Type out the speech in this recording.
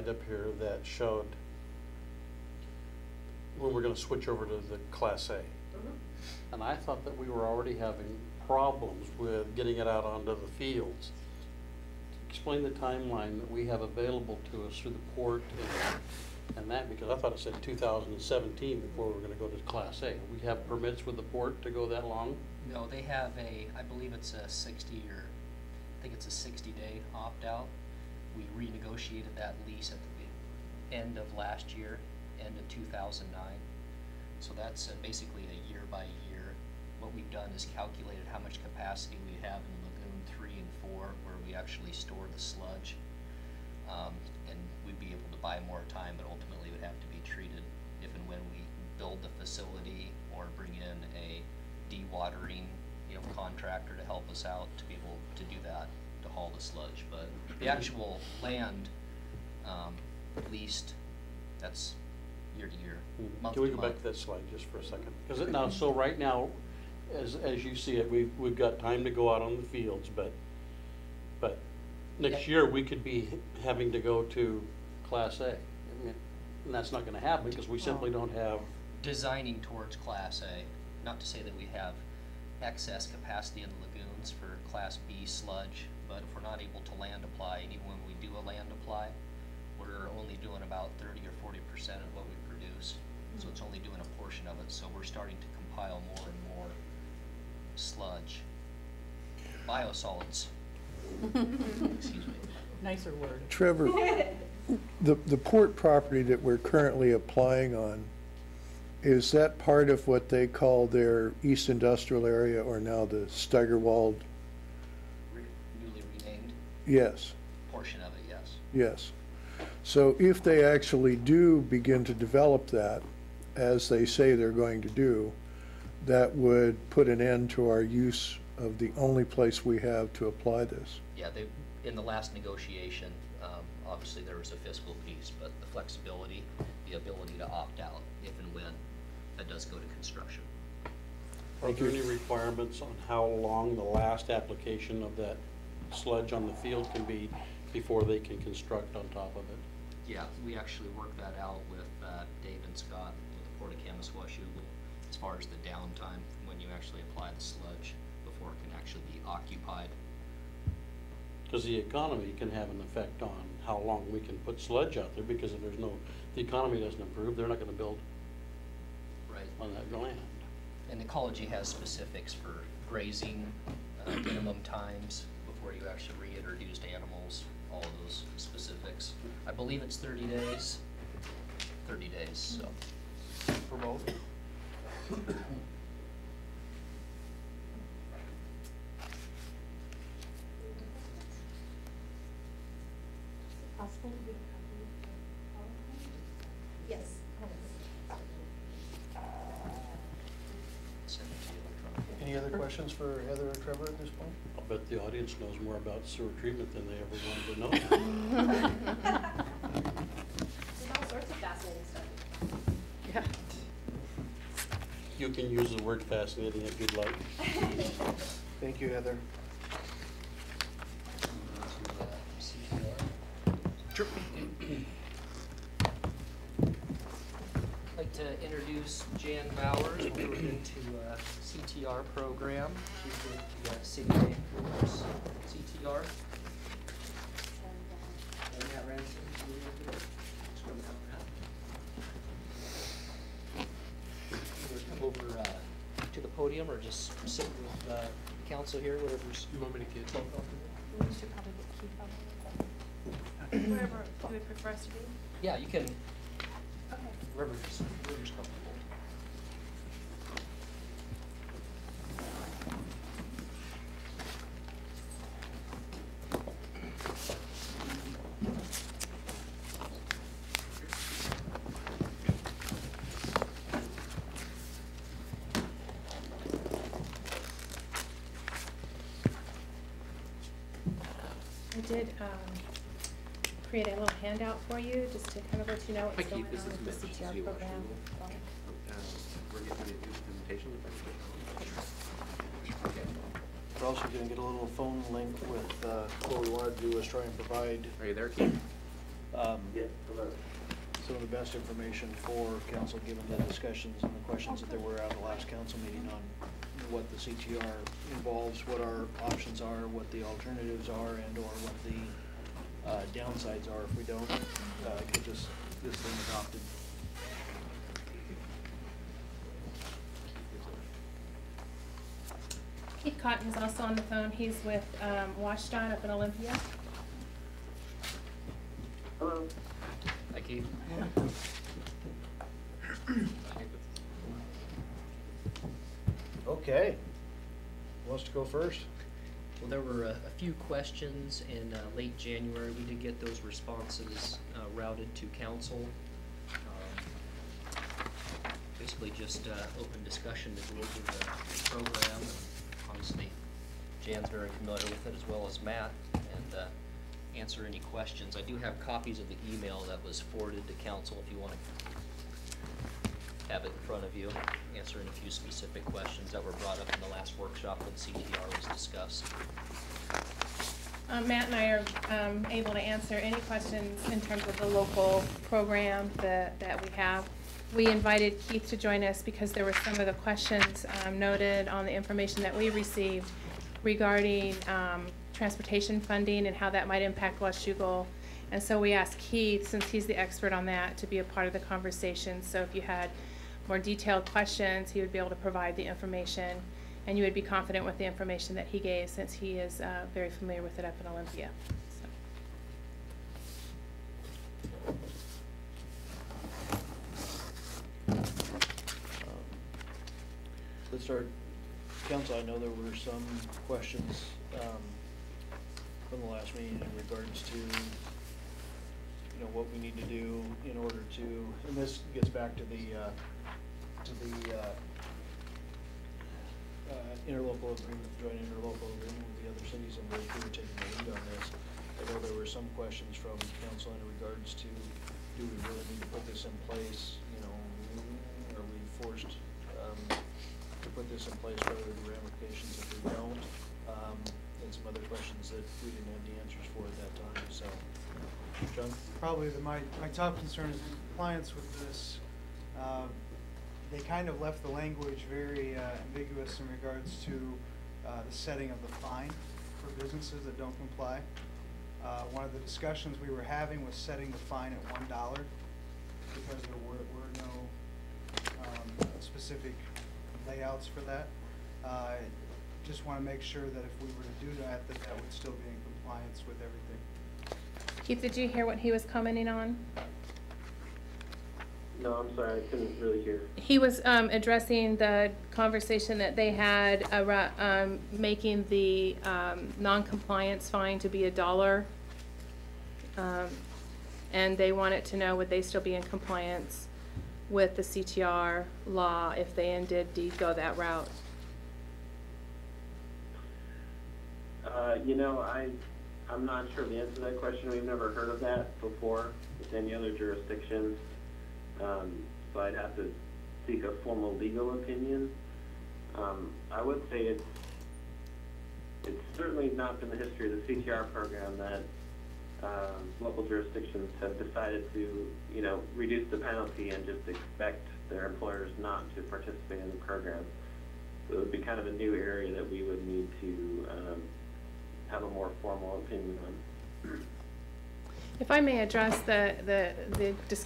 up here that showed when we're going to switch over to the Class A. And I thought that we were already having problems with getting it out onto the fields. Explain the timeline that we have available to us through the port and that, because I thought it said 2017 before we were going to go to Class A. We have permits with the port to go that long? No, they have I believe it's a 60-day opt-out. We renegotiated that lease at the end of last year, end of 2009. So that's basically a year by year. What we've done is calculated how much capacity we have in Lagoon 3 and 4, where we actually store the sludge. And we'd be able to buy more time, but ultimately it would have to be treated if and when we build the facility or bring in a dewatering contractor to help us out to be able to do that, to haul the sludge. But the actual land leased, that's year to year, month Can we to go month. back to that slide just for a second? Because now, so right now, as you see it, we've got time to go out on the fields, but next year we could be having to go to Class A. I mean, and that's not going to happen because we simply don't have. Designing towards Class A, not to say that we have excess capacity in the lagoons for Class B sludge, but if we're not able to land apply, and even when we do a land apply, we're only doing about 30 or 40% of what we produce. So it's only doing a portion of it. So we're starting to compile more and more sludge. Biosolids. Excuse me. Nicer word. Trevor, the port property that we're currently applying on, is that part of what they call their East Industrial Area, or now the Steigerwald? Newly renamed Yes, portion of it, yes. yes. So if they actually do begin to develop that, as they say they're going to do, that would put an end to our use of the only place we have to apply this. Yeah, in the last negotiation, obviously there was a fiscal piece, but the flexibility, the ability to opt out if and when that does go to construction. Are there any requirements on how long the last application of that sludge on the field can be before they can construct on top of it? Yeah, we actually worked that out with Dave and Scott with the Port of Kaminista-Washougal as far as the downtime when you actually apply the sludge before it can actually be occupied. Because the economy can have an effect on how long we can put sludge out there, because if the economy doesn't improve, they're not going to build Right. on that land. And ecology has specifics for grazing, minimum times before you actually reintroduce animals, all of those specifics. I believe it's 30 days. 30 days, so. For both? Possible to get a copy of the PowerPoint? Yes. Send it to you electronically. Any other questions for Heather or Trevor at this point? I'll bet the audience knows more about sewer treatment than they ever wanted to know. There's all sorts of fascinating stuff. Yeah. You can use the word fascinating if you'd like. Thank you, Heather. Sure. I'd like to introduce Jan Bowers. We're moving to a CTR program. She's with the City Bank Group's CTR. And Matt Ransom. Either come over to the podium or just sit with council here, whatever's. You want me to get? We should probably get Keith on. Wherever you would prefer us to be? Yeah, you can, Okay. wherever's comfortable. I did create a little handout for you, just to kind of let you know what's going on with the CTR program. We're getting ready to do the presentation. We're also gonna get a little phone link with, what we wanted to do is try and provide Are you there, Keith? some of the best information for council, given the discussions and the questions that there were at the last council meeting on what the CTR involves, what our options are, what the alternatives are, and or what the downsides are if we don't get this thing adopted. Keith Cotton is also on the phone. He's with Washdown up in Olympia. Hello. Hi, Keith. Okay. Who wants to go first? Well, there were a few questions in late January. We did get those responses routed to council. Basically just open discussion to go over the program. Obviously, Jan's very familiar with it as well as Matt, and answer any questions. I do have copies of the email that was forwarded to council if you want to have it in front of you, answering a few specific questions that were brought up in the last workshop when CTR was discussed. Matt and I are able to answer any questions in terms of the local program that we have. We invited Keith to join us because there were some of the questions noted on the information that we received regarding transportation funding and how that might impact Washougal. And so we asked Keith, since he's the expert on that, to be a part of the conversation. So if you had more detailed questions, he would be able to provide the information, and you would be confident with the information that he gave, since he is very familiar with it up in Olympia. Let's start. Council, I know there were some questions from the last meeting in regards to what we need to do in order to, and this gets back to the interlocal agreement, joint interlocal agreement with the other cities, and we were taking the lead on this. I know there were some questions from council in regards to, do we really need to put this in place? Are we forced to put this in place? What are the ramifications if we don't? And some other questions that we didn't have the answers for at that time. So, John? Probably my top concern is compliance with this. They kind of left the language very ambiguous in regards to the setting of the fine for businesses that don't comply. One of the discussions we were having was setting the fine at $1 because there were no specific layouts for that. Just want to make sure that if we were to do that, that would still be in compliance with everything. Keith, did you hear what he was commenting on? No, I'm sorry, I couldn't really hear. He was addressing the conversation that they had around making the non-compliance fine to be $1. And they wanted to know, would they still be in compliance with the CTR law if they indeed go that route? I'm not sure the answer to that question. We've never heard of that before with any other jurisdictions. So I'd have to seek a formal legal opinion. I would say it's certainly not been the history of the CTR program that local jurisdictions have decided to, reduce the penalty and just expect their employers not to participate in the program. So it would be kind of a new area that we would need to have a more formal opinion on. If I may address the discussion